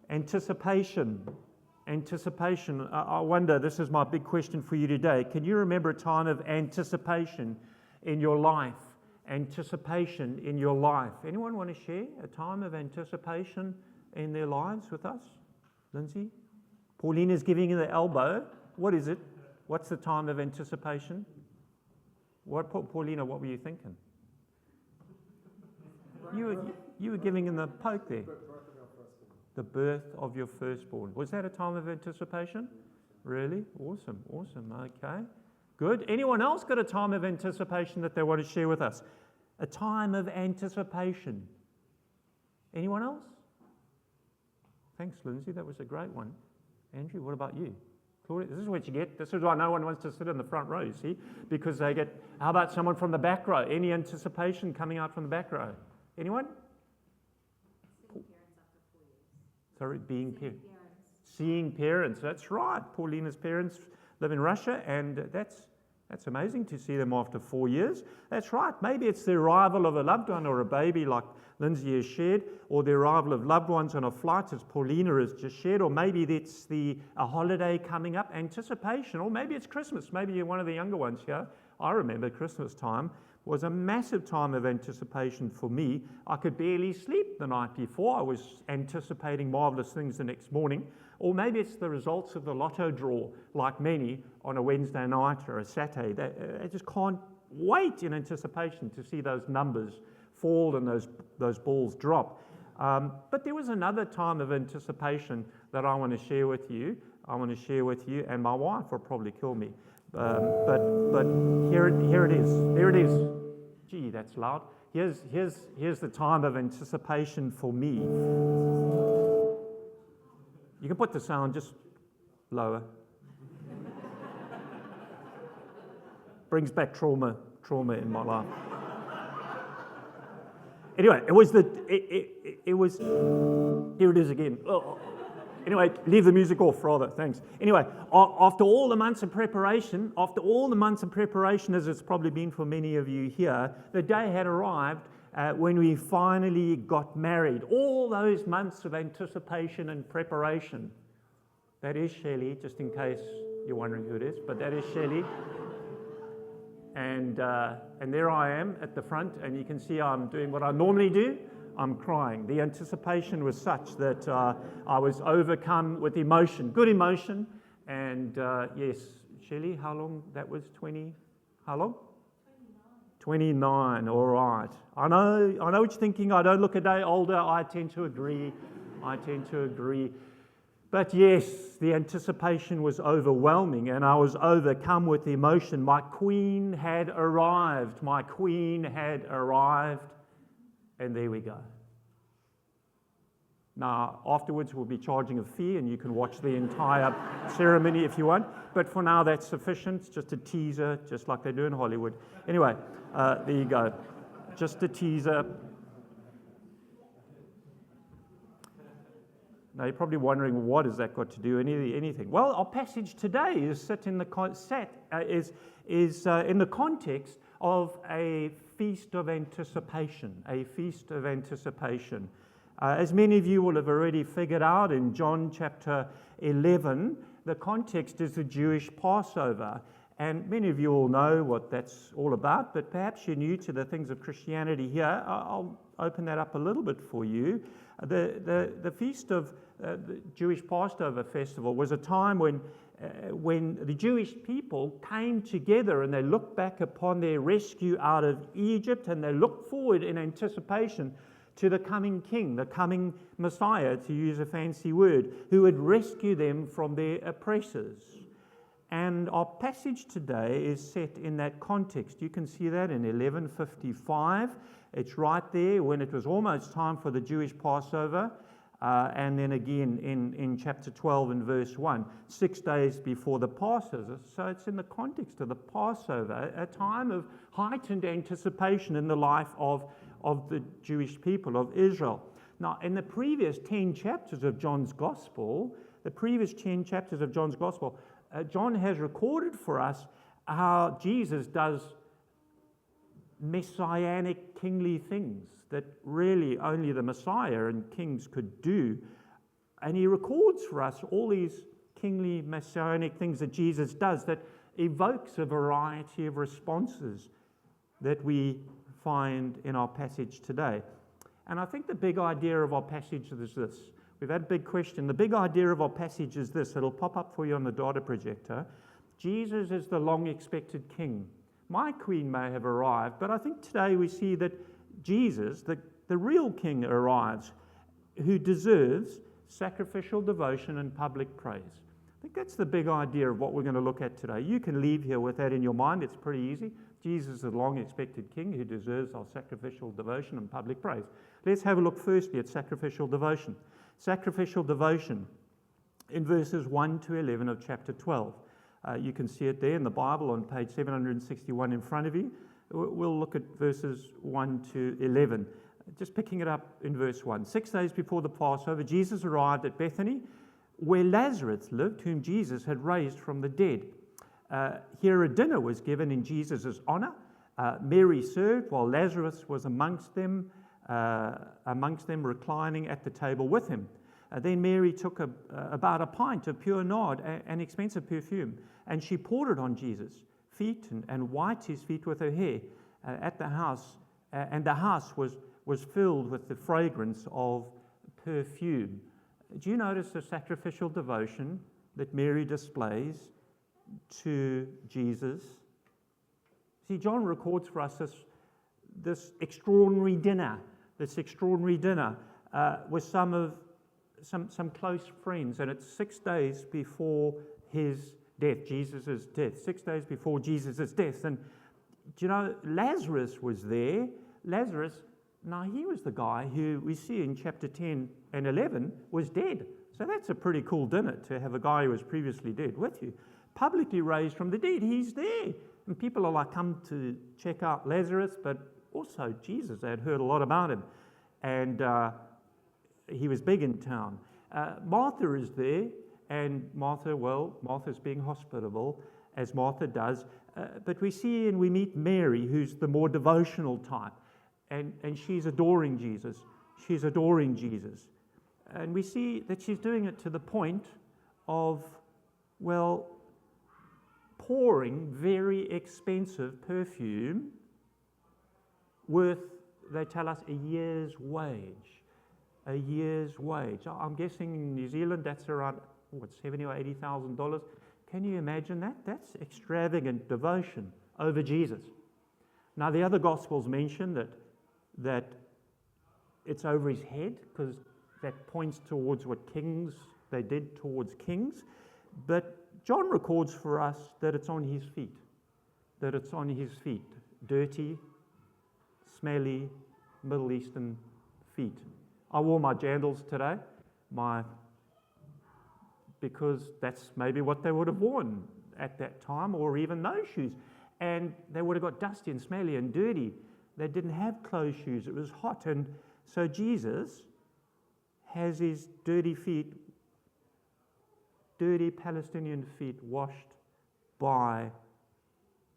Anticipation. Anticipation. I wonder, this is my big question for you today. Can you remember a time of anticipation in your life? Anticipation in your life. Anyone want to share a time of anticipation in their lives with us? Lindsay? Paulina's giving you the elbow. What is it? What's the time of anticipation? Paulina, what were you thinking? You were giving him the poke there. The birth of your firstborn. Was that a time of anticipation? Really? Awesome. Okay. Good. Anyone else got a time of anticipation that they want to share with us? A time of anticipation. Anyone else? Thanks, Lindsay. That was a great one. Andrew, what about you? Claudia, this is what you get. This is why no one wants to sit in the front row, you see? Because they get, how about someone from the back row? Any anticipation coming out from the back row? Anyone? Sorry, being parents. Seeing parents, that's right. Paulina's parents live in Russia, and that's amazing to see them after 4 years. That's right. Maybe it's the arrival of a loved one or a baby like Lindsay has shared, or the arrival of loved ones on a flight as Paulina has just shared, or maybe it's a holiday coming up, anticipation, or maybe it's Christmas. Maybe you're one of the younger ones here. I remember Christmas time was a massive time of anticipation for me. I could barely sleep the night before. I was anticipating marvelous things the next morning. Or maybe it's the results of the lotto draw, like many, on a Wednesday night or a Saturday. I just can't wait in anticipation to see those numbers fall and those balls drop. But there was another time of anticipation that I want to share with you. And my wife will probably kill me. But here it is. Gee, that's loud. Here's the time of anticipation for me. You can put the sound just lower. Brings back trauma in my life. Anyway, it was here it is again. Oh. Anyway, leave the music off rather, thanks. Anyway, after all the months of preparation, as it's probably been for many of you here, the day had arrived when we finally got married. All those months of anticipation and preparation. That is Shelley, just in case you're wondering who it is, but that is Shelley. And there I am at the front, and you can see I'm doing what I normally do. I'm crying. The anticipation was such that I was overcome with emotion, good emotion. And yes, Shelley, how long? That was 20, how long? 29, all right. I know what you're thinking. I don't look a day older. I tend to agree. But yes, the anticipation was overwhelming, and I was overcome with emotion. My queen had arrived. And there we go. Now, afterwards we'll be charging a fee, and you can watch the entire ceremony if you want. But for now, that's sufficient. It's just a teaser, just like they do in Hollywood. Anyway, there you go. Just a teaser. Now, you're probably wondering, what has that got to do anything? Well, our passage today is in the context of a feast of anticipation, As many of you will have already figured out, in John chapter 11, the context is the Jewish Passover. And many of you all know what that's all about, but perhaps you're new to the things of Christianity here. I'll open that up a little bit for you. The feast of the Jewish Passover festival was a time when the Jewish people came together and they looked back upon their rescue out of Egypt, and they looked forward in anticipation to the coming king, the coming Messiah, to use a fancy word, who would rescue them from their oppressors. And our passage today is set in that context. You can see that in 11:55. It's right there when it was almost time for the Jewish Passover. And then again in chapter 12 and verse 1, 6 days before the Passover. So it's in the context of the Passover, a time of heightened anticipation in the life of the Jewish people of Israel. Now, in the previous 10 chapters of John's Gospel, John has recorded for us how Jesus does messianic kingly things that really only the Messiah and kings could do. And he records for us all these kingly messianic things that Jesus does that evokes a variety of responses that we find in our passage today. And I think the big idea of our passage is this. We've had a big question. The big idea of our passage is this. It'll pop up for you on the data projector. Jesus is the long-expected king. My queen may have arrived, but I think today we see that Jesus, the real king, arrives, who deserves sacrificial devotion and public praise. I think that's the big idea of what we're going to look at today. You can leave here with that in your mind. It's pretty easy. Jesus is the long-expected king who deserves our sacrificial devotion and public praise. Let's have a look firstly at sacrificial devotion. Sacrificial devotion in verses 1 to 11 of chapter 12. You can see it there in the Bible on page 761 in front of you. We'll look at verses 1 to 11. Just picking it up in verse 1. 6 days before the Passover, Jesus arrived at Bethany, where Lazarus lived, whom Jesus had raised from the dead. Here a dinner was given in Jesus' honor. Mary served while Lazarus was amongst them reclining at the table with him. Then Mary took about a pint of pure nard, an expensive perfume, and she poured it on Jesus' feet and wiped his feet with her hair at the house. And the house was filled with the fragrance of perfume. Do you notice the sacrificial devotion that Mary displays to Jesus? See, John records for us this extraordinary dinner with some close friends, and it's 6 days before his death, Jesus' death, 6 days before Jesus' death. And do you know, Lazarus was there. Lazarus, now he was the guy who we see in chapter 10 and 11 was dead. So that's a pretty cool dinner to have a guy who was previously dead with you, publicly raised from the dead. He's there. And people are like, come to check out Lazarus, but also Jesus. They had heard a lot about him. And he was big in town. Martha is there, and Martha's being hospitable, as Martha does. But we see and we meet Mary, who's the more devotional type. And she's adoring Jesus. She's adoring Jesus. And we see that she's doing it to the point of, pouring very expensive perfume worth, they tell us, a year's wage. A year's wage. I'm guessing in New Zealand that's around, $70,000 or $80,000. Can you imagine that? That's extravagant devotion over Jesus. Now, the other Gospels mention that it's over his head, because that points towards what kings, they did towards kings. But John records for us that it's on his feet. That it's on his feet. Dirty, smelly, Middle Eastern feet. I wore my jandals today, because that's maybe what they would have worn at that time, or even no shoes. And they would have got dusty and smelly and dirty. They didn't have closed shoes. It was hot. And so Jesus has his dirty Palestinian feet washed by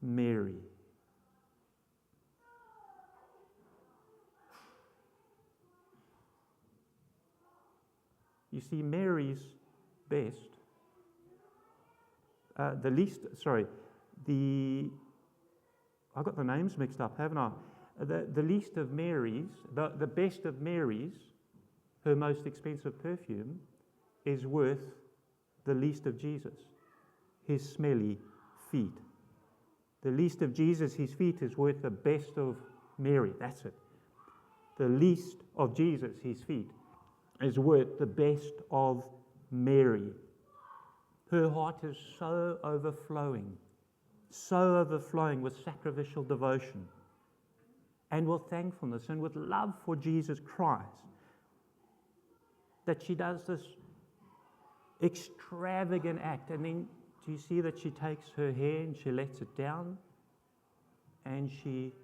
Mary. You see, Mary's best, I've got the names mixed up, haven't I? The least of Mary's, the best of Mary's, her most expensive perfume, is worth the least of Jesus, his smelly feet. The least of Jesus, his feet, is worth the best of Mary. That's it. The least of Jesus, his feet, is worth the best of Mary. Her heart is so overflowing with sacrificial devotion and with thankfulness and with love for Jesus Christ, that she does this extravagant act. And then do you see that she takes her hair and she lets it down and she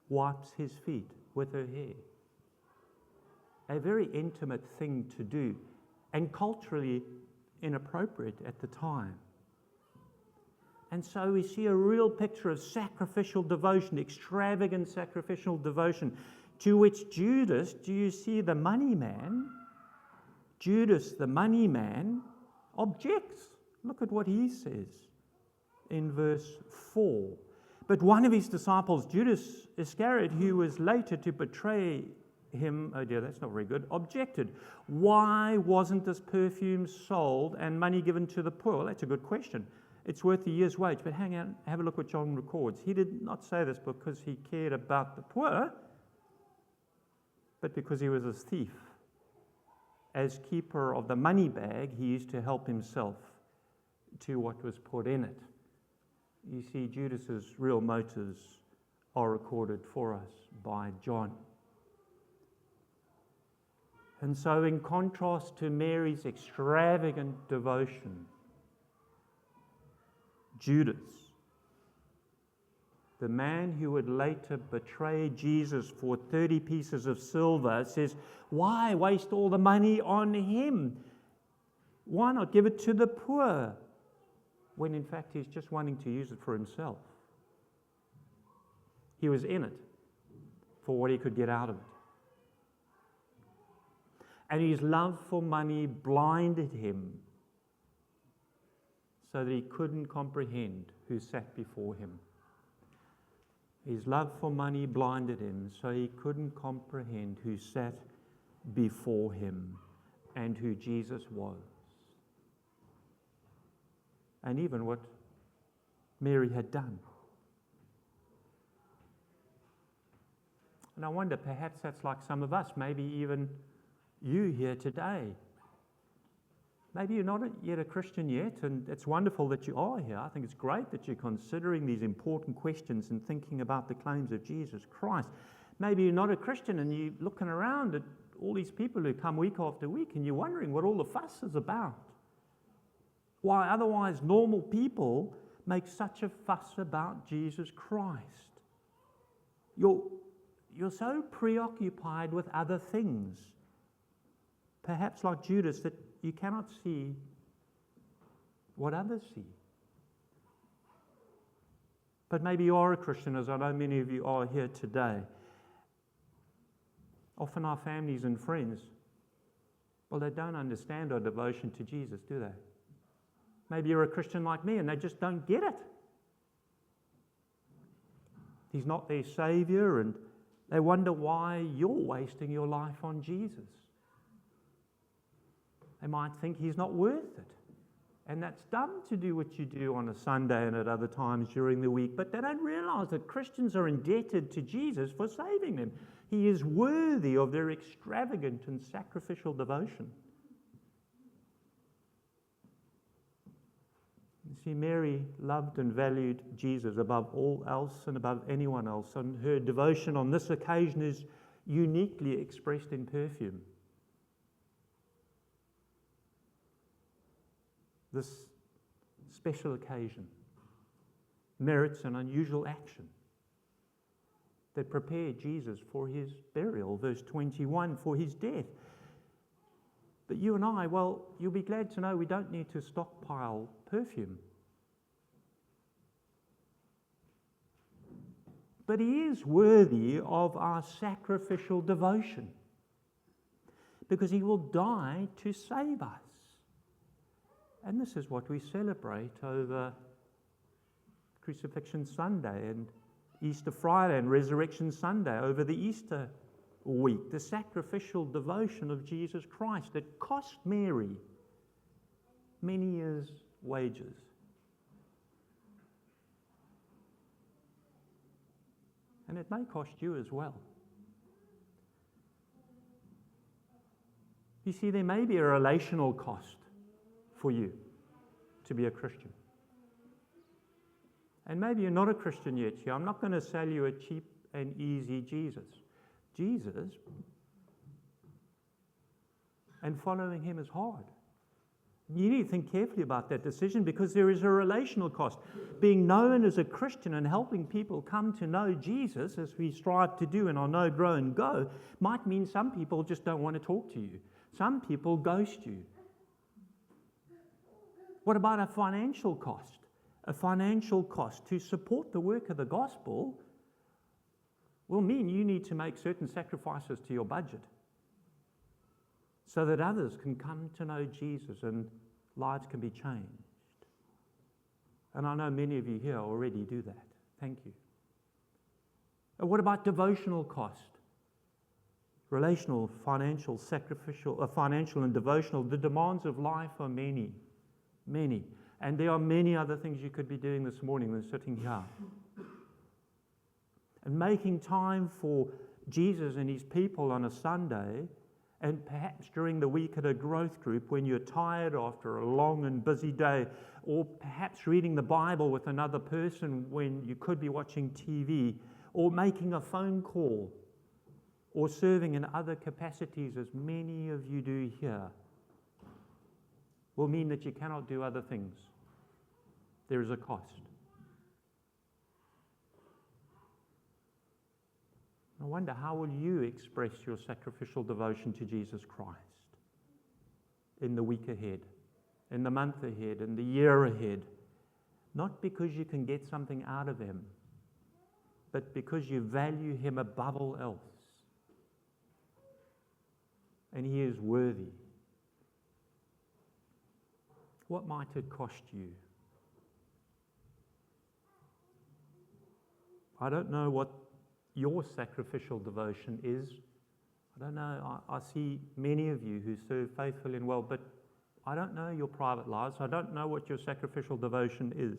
wipes his feet with her hair? A very intimate thing to do, and culturally inappropriate at the time. And so we see a real picture of sacrificial devotion, extravagant sacrificial devotion, to which Judas, do you see the money man, Judas, the money man, objects. Look at what he says in verse 4. But one of his disciples, Judas Iscariot, who was later to betray him, oh dear, that's not very good, objected. Why wasn't this perfume sold and money given to the poor? Well, that's a good question. It's worth a year's wage. But hang on, have a look what John records. He did not say this because he cared about the poor, but because he was a thief. As keeper of the money bag, he used to help himself to what was put in it. You see, Judas's real motives are recorded for us by John. And so, in contrast to Mary's extravagant devotion, Judas, the man who would later betray Jesus for 30 pieces of silver, says, why waste all the money on him? Why not give it to the poor? When in fact he's just wanting to use it for himself. He was in it for what he could get out of it. And his love for money blinded him so that he couldn't comprehend who sat before him. His love for money blinded him so he couldn't comprehend who sat before him and who Jesus was. And even what Mary had done. And I wonder, perhaps that's like some of us, maybe even you here today. Maybe you're not yet a Christian yet, and it's wonderful that you are here. I think it's great that you're considering these important questions and thinking about the claims of Jesus Christ. Maybe you're not a Christian and you're looking around at all these people who come week after week and you're wondering what all the fuss is about. Why otherwise normal people make such a fuss about Jesus Christ. You're so preoccupied with other things, perhaps like Judas, that you cannot see what others see. But maybe you are a Christian, as I know many of you are here today. Often our families and friends, well, they don't understand our devotion to Jesus, do they? Maybe you're a Christian like me and they just don't get it. He's not their Savior and they wonder why you're wasting your life on Jesus. They might think he's not worth it. And that's dumb to do what you do on a Sunday and at other times during the week. But they don't realize that Christians are indebted to Jesus for saving them. He is worthy of their extravagant and sacrificial devotion. You see, Mary loved and valued Jesus above all else and above anyone else. And her devotion on this occasion is uniquely expressed in perfume. This special occasion merits an unusual action that prepared Jesus for his burial, verse 21, for his death. But you and I, well, you'll be glad to know we don't need to stockpile perfume. But he is worthy of our sacrificial devotion because he will die to save us. And this is what we celebrate over Crucifixion Sunday and Easter Friday and Resurrection Sunday over the Easter week, the sacrificial devotion of Jesus Christ that cost Mary many years' wages. And it may cost you as well. You see, there may be a relational cost for you to be a Christian. And maybe you're not a Christian yet here. I'm not going to sell you a cheap and easy Jesus. Jesus, and following him is hard. You need to think carefully about that decision because there is a relational cost. Being known as a Christian and helping people come to know Jesus, as we strive to do in our Know, Grow and Go, might mean some people just don't want to talk to you. Some people ghost you. What about a financial cost? A financial cost to support the work of the gospel will mean you need to make certain sacrifices to your budget. so that others can come to know Jesus and lives can be changed. And I know many of you here already do that. Thank you. And what about devotional cost? Relational, financial, sacrificial, financial and devotional. The demands of life are many, many. And there are many other things you could be doing this morning than sitting here. And making time for Jesus and his people on a Sunday, and perhaps during the week at a growth group when you're tired after a long and busy day, or perhaps reading the Bible with another person when you could be watching TV, or making a phone call, or serving in other capacities as many of you do here, will mean that you cannot do other things. There is a cost. I wonder, how will you express your sacrificial devotion to Jesus Christ in the week ahead, in the month ahead, in the year ahead? Not because you can get something out of him, but because you value him above all else. And he is worthy. What might it cost you? I don't know what your sacrificial devotion is. I don't know. I see many of you who serve faithfully and well, but I don't know your private lives. I don't know what your sacrificial devotion is.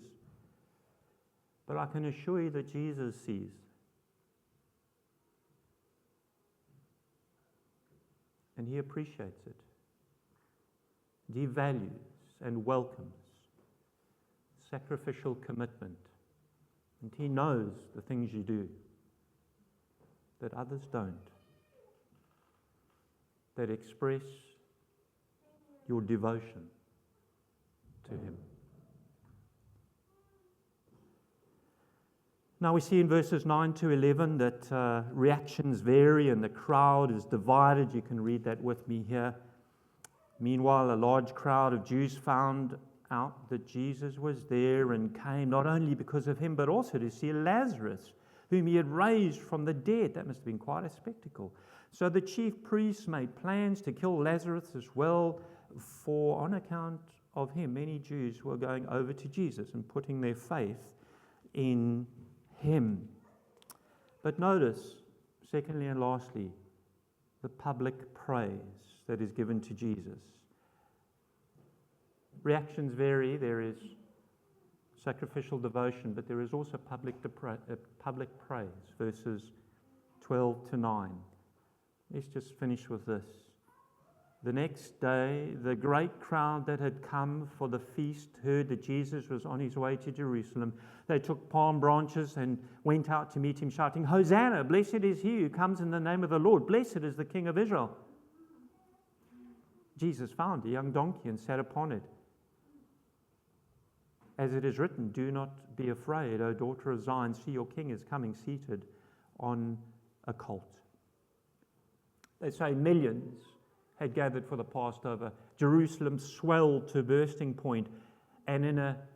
But I can assure you that Jesus sees. And he appreciates it. He values and welcomes sacrificial commitment. And he knows the things you do that others don't, that express your devotion to him. Now we see in verses 9 to 11 that reactions vary and the crowd is divided. You can read that with me here. Meanwhile, a large crowd of Jews found out that Jesus was there and came not only because of him, but also to see Lazarus, whom he had raised from the dead. That must have been quite a spectacle. So the chief priests made plans to kill Lazarus as well, for on account of him, many Jews were going over to Jesus and putting their faith in him. But notice, secondly and lastly, the public praise that is given to Jesus. Reactions vary. There is sacrificial devotion, but there is also public praise, verses 12 to 9. Let's just finish with this. The next day, the great crowd that had come for the feast heard that Jesus was on his way to Jerusalem. They took palm branches and went out to meet him, shouting, "Hosanna, blessed is he who comes in the name of the Lord. Blessed is the King of Israel." Jesus found a young donkey and sat upon it. As it is written, "Do not be afraid, O daughter of Zion. See, your king is coming seated on a colt." They say millions had gathered for the Passover. Jerusalem swelled to bursting point, and in a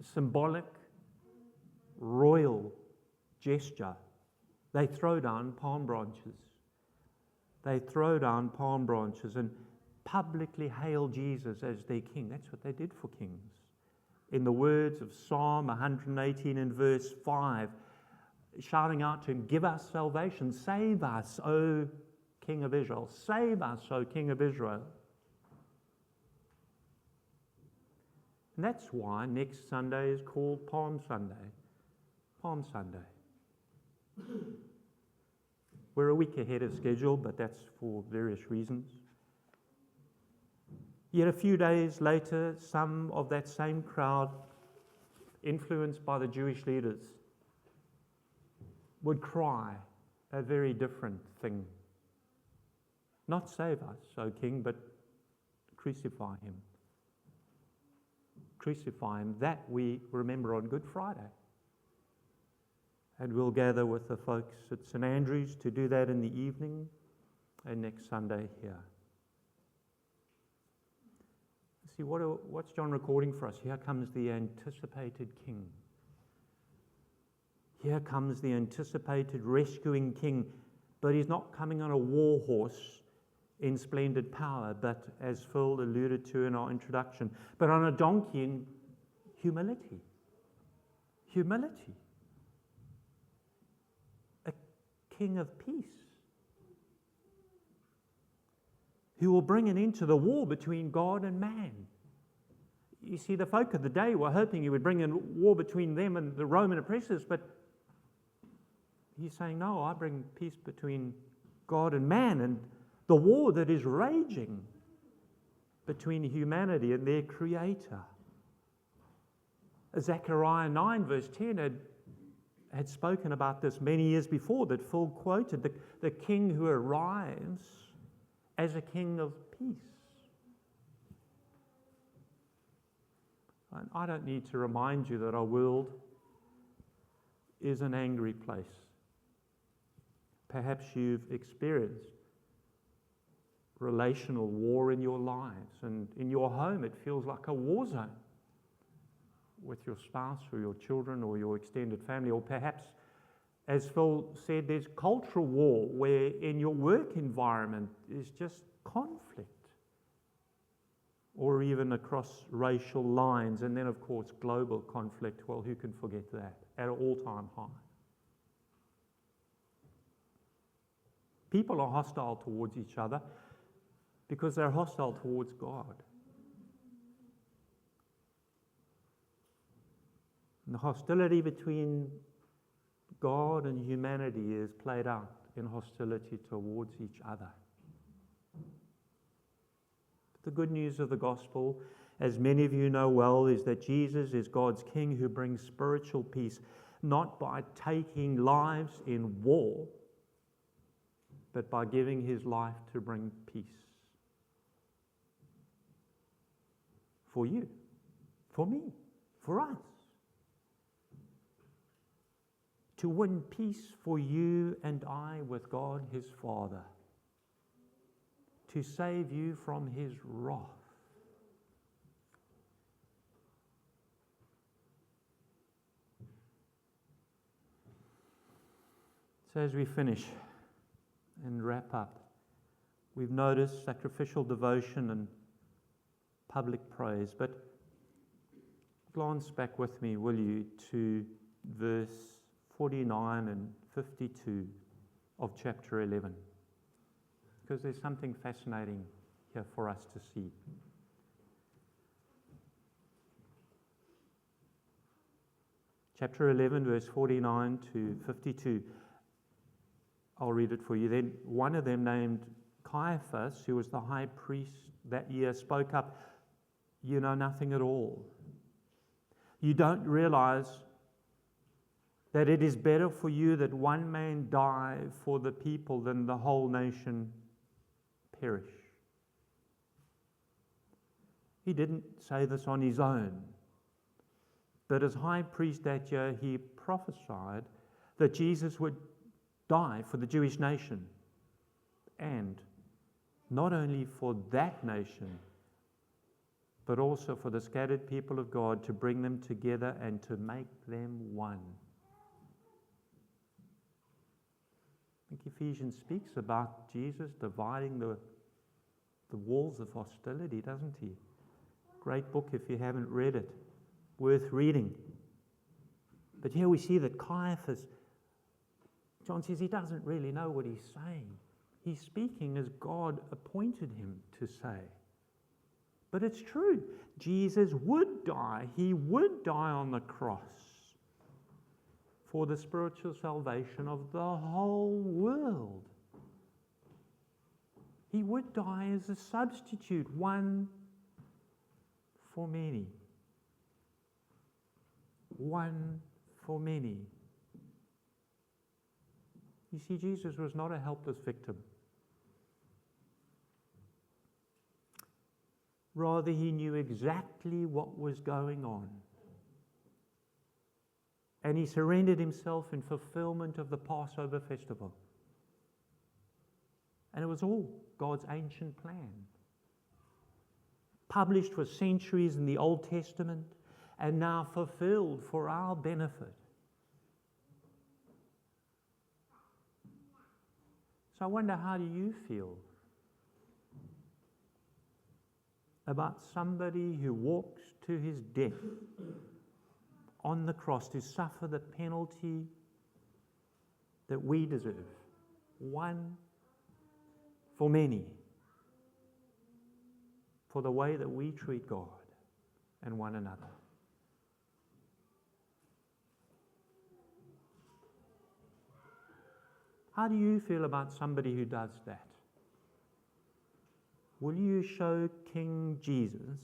symbolic, royal gesture, they throw down palm branches. They throw down palm branches and publicly hail Jesus as their king. That's what they did for kings. In the words of Psalm 118 and verse 5, shouting out to him, "Give us salvation, save us, O King of Israel. Save us, O King of Israel." And that's why next Sunday is called Palm Sunday. Palm Sunday. We're a week ahead of schedule, but that's for various reasons. Yet a few days later, some of that same crowd, influenced by the Jewish leaders, would cry a very different thing. Not save us, O King, but crucify him. Crucify him. That we remember on Good Friday. And we'll gather with the folks at St. Andrew's to do that in the evening and next Sunday here. See, what's John recording for us? Here comes the anticipated King. Here comes the anticipated rescuing King. But he's not coming on a war horse. in splendid power, but as Phil alluded to in our introduction, but on a donkey in humility. Humility. A king of peace who will bring an end to the war between God and man. You see, the folk of the day were hoping he would bring a war between them and the Roman oppressors, but he's saying, no, I bring peace between God and man, and the war that is raging between humanity and their Creator. Zechariah 9 verse 10 had spoken about this many years before, that Phil quoted, the king who arrives as a king of peace. And I don't need to remind you that our world is an angry place. Perhaps you've experienced relational war in your lives, and in your home it feels like a war zone with your spouse or your children or your extended family, or perhaps, as Phil said, there's cultural war where in your work environment is just conflict, or even across racial lines, and then of course global conflict. Well, who can forget that? At an all-time high. People are hostile towards each other because they're hostile towards God. And the hostility between God and humanity is played out in hostility towards each other. But the good news of the gospel, as many of you know well, is that Jesus is God's King who brings spiritual peace, not by taking lives in war, but by giving his life to bring peace. For you, for me, for us. To win peace for you and I with God his Father. To save you from his wrath. So as we finish and wrap up, we've noticed sacrificial devotion and public praise, but glance back with me, will you, to verse 49 and 52 of chapter 11, because there's something fascinating here for us to see. Chapter 11, verse 49 to 52. I'll read it for you. Then one of them, named Caiaphas, who was the high priest that year, spoke up, "You know nothing at all. You don't realize that it is better for you that one man die for the people than the whole nation perish." He didn't say this on his own, but as high priest that year, he prophesied that Jesus would die for the Jewish nation, and not only for that nation, but also for the scattered people of God, to bring them together and to make them one. I think Ephesians speaks about Jesus dividing the walls of hostility, doesn't he? Great book if you haven't read it. Worth reading. But here we see that Caiaphas, John says he doesn't really know what he's saying. He's speaking as God appointed him to say. But it's true. Jesus would die. He would die on the cross for the spiritual salvation of the whole world. He would die as a substitute, one for many. One for many. You see, Jesus was not a helpless victim. Rather, he knew exactly what was going on. And he surrendered himself in fulfillment of the Passover festival. And it was all God's ancient plan. Published for centuries in the Old Testament, and now fulfilled for our benefit. So I wonder, how do you feel about somebody who walks to his death on the cross to suffer the penalty that we deserve. One for many. For the way that we treat God and one another. How do you feel about somebody who does that? Will you show King Jesus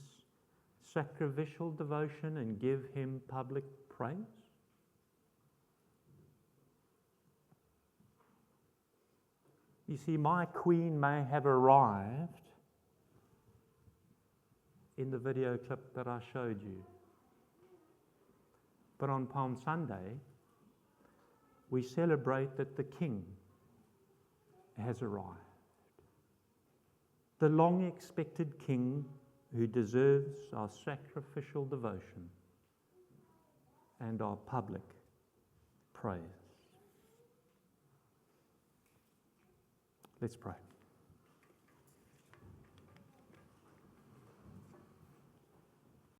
sacrificial devotion and give him public praise? You see, my queen may have arrived in the video clip that I showed you. But on Palm Sunday, we celebrate that the King has arrived. The long-expected King who deserves our sacrificial devotion and our public praise. Let's pray.